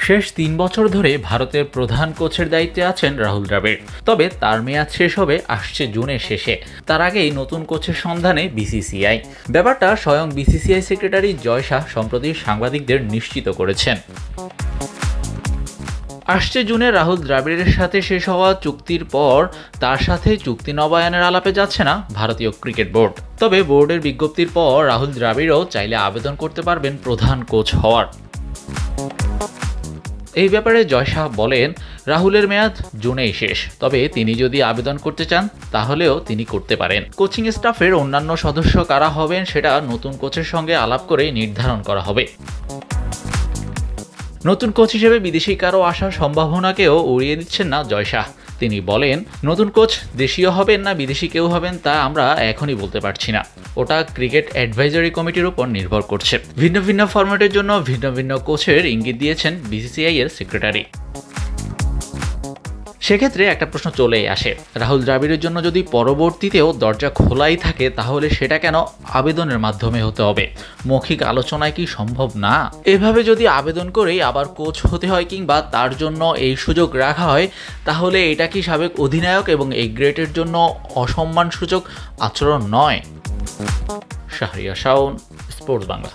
শেষ ৩ বছর ধরে ভারতের প্রধান কোচের দায়িত্বে আছেন রাহুল দ্রাবিড়। তবে তার মেয়াদ শেষ হবে আসছে জুনের শেষে। তার আগেই নতুন কোচের সন্ধানে বিসিসিআই। ব্যাপারটা স্বয়ং বিসিসিআই সেক্রেটারি জয় শাহ সম্প্রতি সাংবাদিকদের নিশ্চিত করেছেন। আসছে জুনে রাহুল দ্রাবিড়ের সাথে শেষ হওয়া চুক্তির পর তার সাথে চুক্তি নবায়নের আলাপে যাচ্ছে না ভারতীয় ক্রিকেট বোর্ড। তবে বোর্ডের বিজ্ঞপ্তির পর রাহুল দ্রাবিড়ও চাইলে আবেদন করতে পারবেন প্রধান কোচ হওয়ার। এই ব্যাপারে জয় শাহ বলেন, রাহুলের মেয়াদ জুনেই শেষ, তবে তিনি যদি আবেদন করতে চান তাহলেও তিনি করতে পারেন। কোচিং স্টাফের অন্যান্য সদস্য কারা হবেন সেটা নতুন কোচের সঙ্গে আলাপ করে নির্ধারণ করা হবে। নতুন কোচ হিসেবে বিদেশি কারো আসার সম্ভাবনাকেও উড়িয়ে দিচ্ছেন না জয় শাহ। তিনি বলেন, নতুন কোচ দেশীয় হবেন না বিদেশি কেউ হবেন তা আমরা এখনই বলতে পারছি না। ওটা ক্রিকেট অ্যাডভাইজারি কমিটির উপর নির্ভর করছে। ভিন্ন ভিন্ন ফরম্যাটের জন্য ভিন্ন ভিন্ন কোচের ইঙ্গিত দিয়েছেন বিসিসিআই এর সেক্রেটারি। সেক্ষেত্রে একটা প্রশ্ন চলেই আসে, রাহুল দ্রাবিড়ের জন্য যদি পরবর্তীতেও দরজা খোলাই থাকে তাহলে সেটা কেন আবেদনের মাধ্যমে হতে হবে? মৌখিক আলোচনায় কি সম্ভব না? এভাবে যদি আবেদন করেই আবার কোচ হতে হয় কিংবা তার জন্য এই সুযোগ রাখা হয়, তাহলে এটা কি সাবেক অধিনায়ক এবং এই গ্রেটের জন্য অসম্মানসূচক আচরণ নয়? শাহরিয়ার শাওন, স্পোর্টস বাংলা।